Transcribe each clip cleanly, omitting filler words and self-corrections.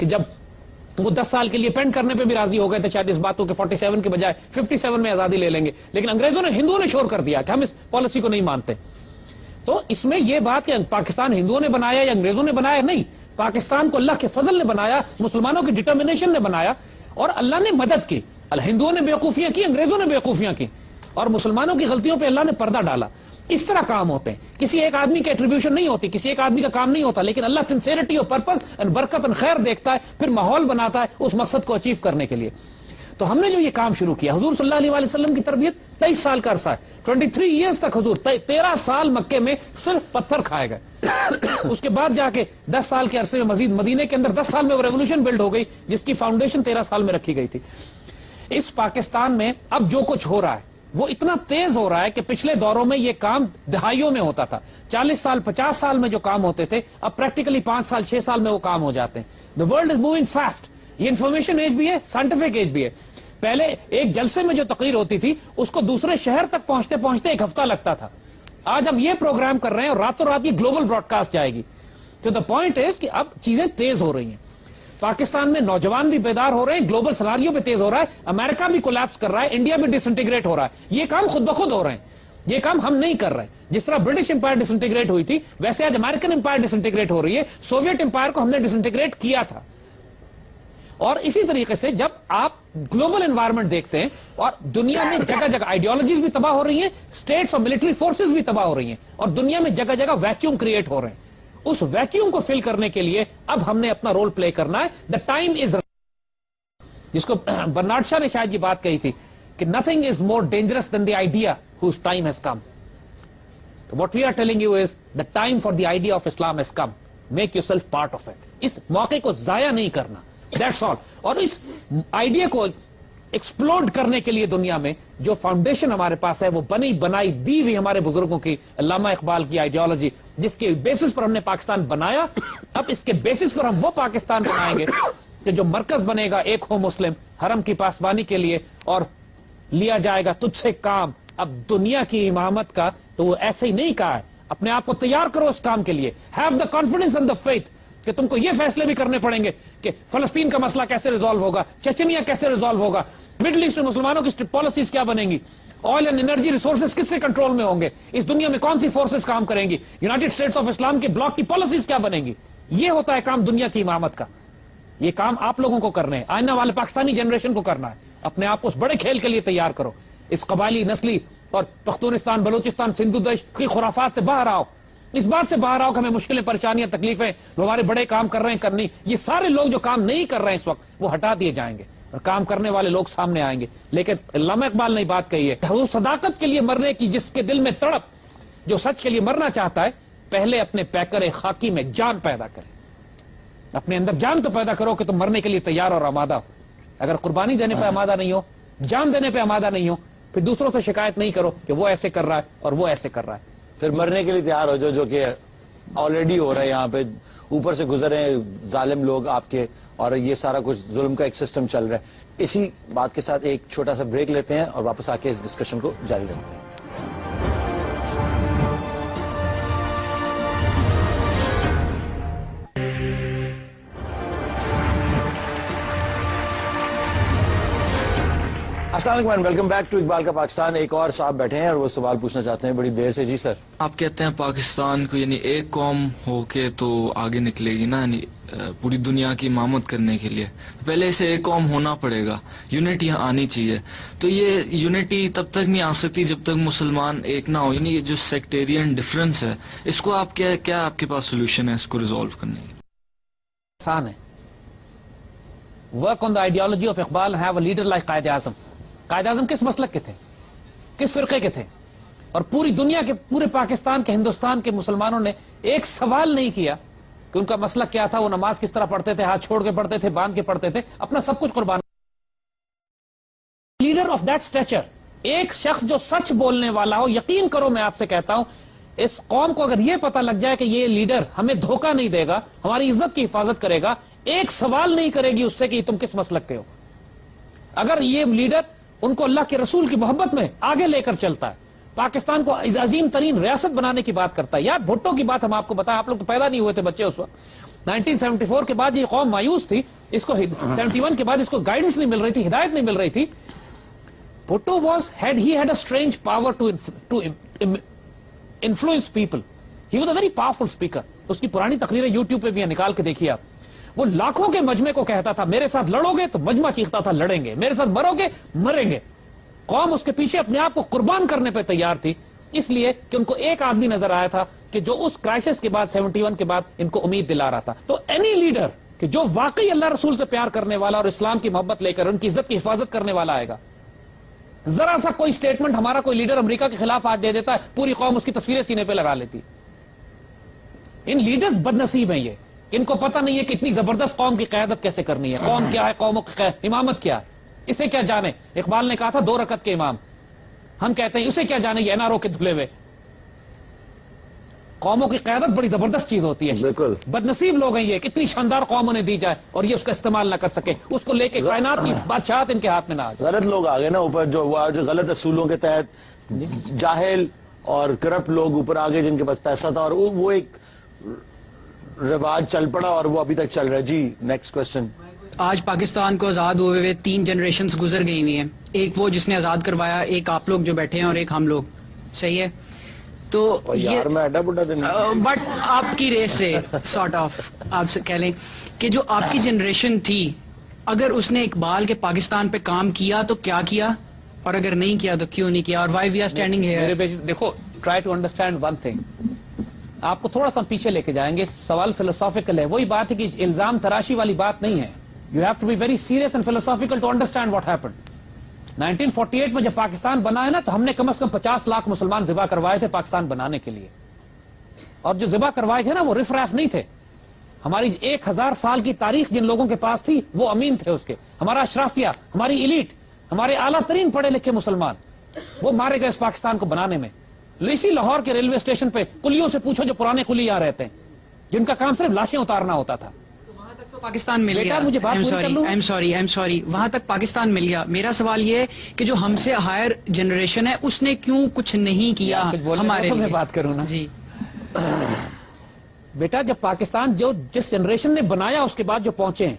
کہ جب وہ 10 سال کے لیے پینڈ کرنے پہ بھی راضی ہو گئے تھے شاید اس باتوں کے 47 کے بجائے 57 میں آزادی لے لیں گے، لیکن انگریزوں نے ہندوؤں نے شور کر دیا کہ ہم اس پالیسی کو نہیں مانتے. تو اس میں یہ بات کہ پاکستان ہندوؤں نے بنایا یا انگریزوں نے بنایا نہیں، پاکستان کو اللہ کے فضل نے بنایا، مسلمانوں کی ڈٹرمنیشن نے بنایا اور اللہ نے مدد کی. ہندوؤں نے بیوقوفیاں کی، انگریزوں نے بیوقوفیاں کی اور مسلمانوں کی غلطیوں پہ اللہ نے پردہ ڈالا. اس طرح کام ہوتے ہیں. کسی ایک آدمی کی ایٹریبیوشن نہیں ہوتی، کسی ایک آدمی کا کام نہیں ہوتا، لیکن اللہ سنسیئرٹی اور پرپس اور برکت اور خیر دیکھتا ہے، پھر ماحول بناتا ہے اس مقصد کو اچیو کرنے کے لیے. تو ہم نے جو یہ کام شروع کیا، حضور صلی اللہ علیہ وسلم کی تربیت 23 سال کا عرصہ ہے، 23 ایئرز تک حضور 13 سال مکے میں صرف پتھر کھائے گئے. اس کے بعد جا کے 10 سال کے عرصے میں مزید مدینے کے اندر 10 سال میں وہ ریولوشن بلڈ ہو گئی جس کی فاؤنڈیشن 13 سال میں رکھی گئی تھی. اس پاکستان میں اب جو کچھ ہو رہا ہے وہ اتنا تیز ہو رہا ہے کہ پچھلے دوروں میں یہ کام دہائیوں میں ہوتا تھا. 40 سال 50 سال میں جو کام ہوتے تھے اب پریکٹیکلی 5 سال 6 سال میں وہ کام ہو جاتے ہیں. The world is moving fast. یہ انفارمیشن ایج بھی ہے، سائنٹیفک ایج بھی ہے. پہلے ایک جلسے میں جو تقریر ہوتی تھی اس کو دوسرے شہر تک پہنچتے پہنچتے 1 ہفتہ لگتا تھا. آج اب یہ پروگرام کر رہے ہیں اور راتوں رات یہ گلوبل براڈ کاسٹ جائے گی. تو دا پوائنٹ از کہ اب چیزیں تیز ہو رہی ہیں. پاکستان میں نوجوان بھی بیدار ہو رہے ہیں، گلوبل سناریو پہ تیز ہو رہا ہے، امریکہ بھی کولیپس کر رہا ہے، انڈیا بھی ڈس انٹیگریٹ ہو رہا ہے. یہ کام خود بخود ہو رہے ہیں، یہ کام ہم نہیں کر رہے. جس طرح برٹش امپائر ڈس انٹیگریٹ ہوئی تھی ویسے آج امریکن امپائر ڈس انٹیگریٹ ہو رہی ہے. سوویت امپائر کو ہم نے ڈس انٹیگریٹ کیا تھا. اور اسی طریقے سے جب آپ گلوبل انوائرمنٹ دیکھتے ہیں اور دنیا میں جگہ جگہ آئیڈیالوجیز بھی تباہ ہو رہی ہیں، اسٹیٹس اور ملٹری فورسز بھی تباہ ہو رہی ہیں اور دنیا میں جگہ جگہ ویکیوم کریٹ ہو رہے ہیں. اس ویکیوم کو فل کرنے کے لیے اب ہم نے اپنا رول پلے کرنا ہے. دا ٹائم از، جس کو برنارڈ شاہ نے شاید یہ بات کہی تھی کہ nothing is more dangerous than the idea whose time has come. What we are telling you is the time for the idea of Islam has come. Make yourself part of it. اس موقع کو ضائع نہیں کرنا. That's all. اور اس idea کو explode کرنے کے لیے دنیا میں جو فاؤنڈیشن ہمارے پاس ہے وہ بنی بنائی دی ہوئی ہمارے بزرگوں کی، علامہ اقبال کی آئیڈیالوجی، جس کے بیسس پر ہم نے پاکستان بنایا. اب اس کے بیسس پر ہم وہ پاکستان بنائیں گے کہ جو مرکز بنے گا ایک ہو مسلم، حرم کی پاسبانی کے لیے، اور لیا جائے گا تجھ سے کام. اب دنیا کی امامت کا تو وہ ایسے ہی نہیں کہا ہے. اپنے آپ کو تیار کرو اس کام کے لیے. Have the confidence and the faith کہ تم کو یہ فیصلے بھی کرنے پڑیں گے کہ فلسطین کا مسئلہ کیسے ریزالو ہوگا، چچنیا کیسے ریزالو ہوگا، مڈل ایسٹ میں مسلمانوں کی پالیسیز کیا بنیں گی، آئل اینڈ انرجی ریسورسز کس کے کنٹرول میں ہوں گے، اس دنیا میں کون سی فورسز کام کریں گی، یونائٹڈ اسٹیٹس آف اسلام کے بلاک کی پالیسیز کیا بنیں گی. یہ ہوتا ہے کام دنیا کی امامت کا. یہ کام آپ لوگوں کو کرنا ہے، آئینہ والے پاکستانی جنریشن کو کرنا ہے. اپنے آپ کو اس بڑے کھیل کے لیے تیار کرو. اس قبائلی، نسلی اور پختونستان، بلوچستان، سندھو دیش کی خرافات سے باہر آؤ. اس بات سے باہر آؤ کہ ہمیں مشکلیں، پریشانیاں، تکلیفیں جو ہمارے بڑے کام کر رہے ہیں کرنی، یہ سارے لوگ جو کام نہیں کر رہے ہیں اس وقت وہ ہٹا دیے جائیں گے اور کام کرنے والے لوگ سامنے آئیں گے. لیکن علامہ اقبال نے بات کہی ہے، وہ صداقت کے لیے مرنے کی جس کے دل میں تڑپ، جو سچ کے لیے مرنا چاہتا ہے، پہلے اپنے پیکر خاکی میں جان پیدا کرے. اپنے اندر جان تو پیدا کرو کہ تم مرنے کے لیے تیار اور آمادہ ہو. اگر قربانی دینے پہ آمادہ نہیں ہو، جان دینے پہ آمادہ نہیں ہو، پھر دوسروں سے شکایت نہیں کرو کہ وہ ایسے کر رہا ہے اور وہ ایسے کر رہا ہے. پھر مرنے کے لیے تیار ہو جو کہ آلریڈی ہو رہا ہے. یہاں پہ اوپر سے گزر رہے ہیں ظالم لوگ آپ کے، اور یہ سارا کچھ ظلم کا ایک سسٹم چل رہا ہے. اسی بات کے ساتھ ایک چھوٹا سا بریک لیتے ہیں اور واپس آ کے اس ڈسکشن کو جاری رکھتے ہیں. السلام علیکم and welcome back to Iqbal کا پاکستان. ایک اور صاحب بیٹھے ہیں اور وہ سوال پوچھنا چاہتے ہیں بڑی دیر سے. جی سر. آپ کہتے ہیں پاکستان کو یعنی ایک قوم ہو کے تو آگے نکلے گی نا، یعنی پوری دنیا کی امامت کرنے کے لیے پہلے اسے ایک قوم ہونا پڑے گا، یونٹی آنی چاہیے. تو یہ یونٹی تب تک نہیں آ سکتی جب تک مسلمان ایک نہ ہو. یعنی یہ جو سیکٹیرین ڈفرنس ہے اس کو آپ کیا آپ کے پاس سولوشن ہے اس کو ریزالو کرنے کی؟ آسان ہے. Work on the ideology of Iqbal, have a leader like Quaid Azam. Quaid Azam کس مسلک کے تھے، کس فرقے کے تھے؟ اور پوری دنیا کے، پورے پاکستان کے، ہندوستان کے مسلمانوں نے ایک سوال نہیں کیا کہ ان کا مسلک کیا تھا، وہ نماز کس طرح پڑھتے تھے، ہاتھ چھوڑ کے پڑھتے تھے، باندھ کے پڑھتے تھے، اپنا سب کچھ قربان. لیڈر آف دیٹ اسٹیچر، ایک شخص جو سچ بولنے والا ہو. یقین کرو میں آپ سے کہتا ہوں اس قوم کو اگر یہ پتہ لگ جائے کہ یہ لیڈر ہمیں دھوکہ نہیں دے گا، ہماری عزت کی حفاظت کرے گا، ایک سوال نہیں کرے گی اس سے کہ تم کس مسلک کے ہو. اگر یہ لیڈر ان کو اللہ کے رسول کی محبت میں آگے لے کر چلتا ہے، پاکستان کو عظیم ترین ریاست بنانے کی بات کرتا ہے. یار بھٹو کی بات ہم آپ کو بتائیں، آپ لوگ تو پیدا نہیں ہوئے تھے بچے اس وقت. 1974 کے بعد یہ قوم مایوس تھی, اس کو 71 کے بعد اس کو گائیڈنس نہیں مل رہی تھی, ہدایت نہیں مل رہی تھی. Bhutto had a strange power to influence people. He was a very powerful speaker. اس کی پرانی تقریریں یوٹیوب پہ بھی ہیں, نکال کے دیکھیے آپ. وہ لاکھوں کے مجمع کو کہتا تھا میرے ساتھ لڑو گے تو مجمع چیختا تھا لڑیں گے, میرے ساتھ مرو گے مریں گے. قوم اس کے پیچھے اپنے آپ کو قربان کرنے پہ تیار تھی, اس لیے کہ ان کو ایک آدمی نظر آیا تھا کہ جو اس کرائسس کے بعد 71 کے بعد ان کو امید دلا رہا تھا. تو اینی لیڈر کہ جو واقعی اللہ رسول سے پیار کرنے والا اور اسلام کی محبت لے کر ان کی عزت کی حفاظت کرنے والا آئے گا. ذرا سا کوئی سٹیٹمنٹ ہمارا کوئی لیڈر امریکہ کے خلاف آج دے دیتا ہے, پوری قوم اس کی تصویریں سینے پہ لگا لیتی. ان لیڈرز بدنصیب ہیں یہ, ان کو پتہ نہیں ہے کہ اتنی زبردست قوم کی قیادت کیسے کرنی ہے, قوم کیا ہے, قوموں کی امامت کیا ہے, اسے کیا جانے. اقبال نے کہا تھا 2 رکعت کے امام, ہم کہتے ہیں اسے کیا جانے یہ NRO کے دھلے ہوئے. قوموں کی قیادت بڑی زبردست چیز ہوتی ہے. بالکل بدنصیب لوگ ہیں یہ, کتنی شاندار قوم انہیں دی جائے اور یہ اس کا استعمال نہ کر سکے, اس کو لے کے کائنات کی بادشاہت ان کے ہاتھ میں نہ آ جائے. غلط لوگ آ گئے نا اوپر, جو غلط اصولوں کے تحت جاہل اور کرپٹ لوگ اوپر آگے جن کے پاس پیسہ تھا, اور وہ ایک رواج چل پڑا اور وہ ابھی تک چل رہا ہے. جی نیکسٹ کوشچن. آج پاکستان کو آزاد ہوئے ہوئے 3 جنریشنز گزر گئی ہوئی ہیں, ایک وہ جس نے آزاد کروایا, ایک آپ لوگ جو بیٹھے ہیں, اور ایک ہم لوگ. صحیح ہے, تو یار میں اڈا بڈا دن بٹ آپ کی ریس سے سارٹ آف آپ سے کہہ لیں کہ جو آپ کی جنریشن تھی, اگر اس نے اقبال کے پاکستان پہ کام کیا تو کیا کیا, اور اگر نہیں کیا تو کیوں نہیں کیا, اور why we are standing here. دیکھو, try to understand one thing. آپ کو تھوڑا سا پیچھے لے کے جائیں گے, سوال فلسافیکل ہے. وہی بات ہے کہ الزام تراشی والی بات نہیں ہے. You have to be very serious and philosophical to understand what happened. 1948 میں جب پاکستان بنا ہے نا, تو ہم نے کم از کم 50 لاکھ مسلمان ذبح کروائے تھے پاکستان بنانے کے لیے, اور جو ذبح کروائے تھے نا وہ رف راف نہیں تھے. ہماری 1000 سال کی تاریخ جن لوگوں کے پاس تھی وہ امین تھے اس کے. ہمارا اشرافیہ, ہماری ایلیٹ, ہمارے اعلیٰ ترین پڑھے لکھے مسلمان, وہ مارے گئے اس پاکستان کو بنانے میں. اسی لاہور کے ریلوے اسٹیشن پہ کلیوں سے پوچھو جو پرانے کلی یہاں رہتے ہیں, جن کا کام صرف لاشیں اتارنا ہوتا تھا. پاکستان مل گیا. مجھے بات I'm sorry, وہاں تک پاکستان مل گیا. میرا سوال یہ ہے کہ جو ہم سے ہائر جنریشن ہے اس نے کیوں کچھ نہیں کیا ہمارے لیے. میں بات کروں نا جی بیٹا, جب پاکستان جس جنریشن نے بنایا اس کے بعد جو پہنچے ہیں,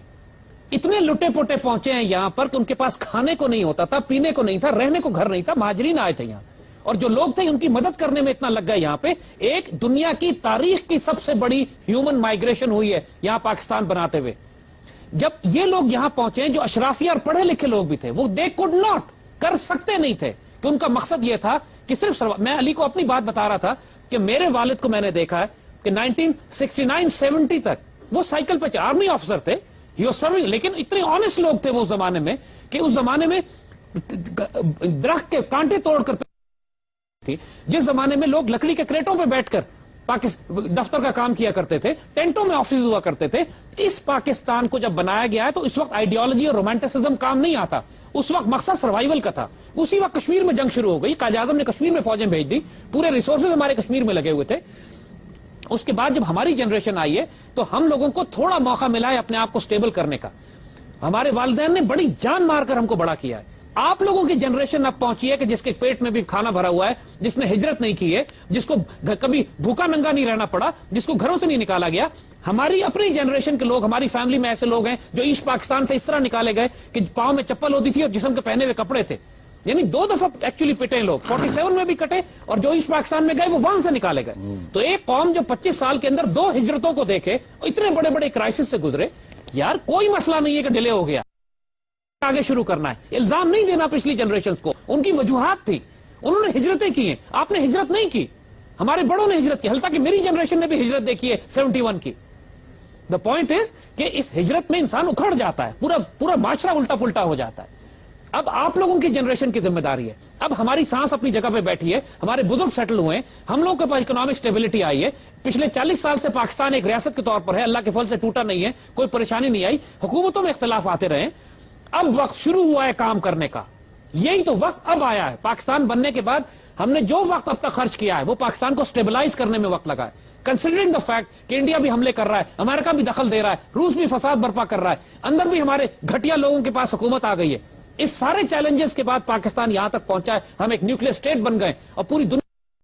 اتنے لٹے پوٹے پہنچے ہیں یہاں پر کہ ان کے پاس کھانے کو نہیں ہوتا تھا, پینے کو نہیں تھا, رہنے کو گھر نہیں تھا, مہاجرین آئے تھے یہاں, اور جو لوگ تھے ان کی مدد کرنے میں اتنا لگ گیا. یہاں پہ ایک دنیا کی تاریخ کی سب سے بڑی ہیومن مائگریشن ہوئی ہے یہاں پاکستان بناتے ہوئے. جب یہ لوگ یہاں پہنچے جو اشرافی اور پڑھے لکھے لوگ بھی تھے, وہ دے کوڈ ناٹ, کر سکتے نہیں تھے, کہ ان کا مقصد یہ تھا کہ صرف میں علی کو اپنی بات بتا رہا تھا کہ میرے والد کو میں نے دیکھا ہے کہ 1969-70 تک وہ سائیکل پہ آرمی آفیسر تھے, ہی واز سرونگ, لیکن اتنے آنےسٹ لوگ تھے وہ اس زمانے میں کہ اس زمانے میں درخت کے کانٹے توڑ کر تھی. جس زمانے میں لوگ لکڑی کے کریٹوں پہ بیٹھ کر دفتر کا کام کیا کرتے تھے, ٹینٹوں میں آفس ہوا کرتے تھے. اس پاکستان کو جب بنایا گیا ہے تو اس وقت آئیڈیالوجی اور رومانٹسزم کام نہیں آتا, اس وقت مقصد سروائیول کا تھا. اسی وقت کشمیر میں جنگ شروع ہو گئی, قائد اعظم نے کشمیر میں فوجیں بھیج دی, پورے ریسورسز ہمارے کشمیر میں لگے ہوئے تھے. اس کے بعد جب ہماری جنریشن آئی ہے تو ہم لوگوں کو تھوڑا موقع ملا ہے اپنے آپ کو سٹیبل کرنے کا. ہمارے والدین نے بڑی جان مار کر ہم کو بڑا کیا ہے. آپ لوگوں کی جنریشن اب پہنچی ہے کہ جس کے پیٹ میں بھی کھانا بھرا ہوا ہے, جس نے ہجرت نہیں کی ہے, جس کو کبھی بھوکا ننگا نہیں رہنا پڑا, جس کو گھروں سے نہیں نکالا گیا. ہماری اپنی جنریشن کے لوگ, ہماری فیملی میں ایسے لوگ ہیں جو ایسٹ پاکستان سے اس طرح نکالے گئے کہ پاؤں میں چپل ہوتی تھی اور جسم کے پہنے ہوئے کپڑے تھے. یعنی 2 دفعہ ایکچولی پٹے لوگ, 47 میں بھی کٹے, اور جو ایسٹ پاکستان میں گئے وہ وہاں سے نکالے گئے. تو ایک قوم جو 25 سال کے اندر 2 ہجرتوں کو دیکھے, اتنے بڑے بڑے کرائسس سے گزرے, یار کوئی مسئلہ نہیں ہے کہ ڈیلے ہو گیا, آگے شروع کرنا ہے. الزام نہیں دینا پچھلی جنریشن کو, ان کی وجوہات تھی, انہوں نے ہجرتیں کی ہیں, آپ نے ہجرت نہیں کی, ہمارے بڑوں نے ہجرت کی, حتیٰ کہ میری جنریشن نے بھی ہجرت دیکھی ہے 71 کی. دا پوائنٹ از کہ اس ہجرت میں انسان اکھڑ جاتا ہے, پورا معاشرہ الٹا پلٹا ہو جاتا ہے. اب آپ لوگوں کی جنریشن کی ذمہ داری ہے. اب ہماری سانس اپنی جگہ پہ بیٹھی ہے, ہمارے بزرگ سیٹل ہوئے ہیں, ہم لوگوں کے پاس اکنامک سٹیبلٹی آئی ہے. پچھلے 40 سال سے پاکستان ایک ریاست کے طور پر ہے, اللہ کے فضل سے ٹوٹا نہیں ہے, کوئی پریشانی نہیں آئی, حکومتوں میں اختلاف آتے رہے. اب وقت شروع ہوا ہے کام کرنے کا, یہی تو وقت اب آیا ہے. پاکستان بننے کے بعد ہم نے جو وقت اب تک خرچ کیا ہے وہ پاکستان کو سٹیبلائز کرنے میں وقت لگا ہے. کنسیڈرنگ دا فیکٹ کہ انڈیا بھی حملے کر رہا ہے, امریکہ بھی دخل دے رہا ہے, روس بھی فساد برپا کر رہا ہے, اندر بھی ہمارے گھٹیا لوگوں کے پاس حکومت آ گئی ہے. اس سارے چیلنجز کے بعد پاکستان یہاں تک پہنچا ہے, ہم ایک نیوکلیئر اسٹیٹ بن گئے اور پوری دنیا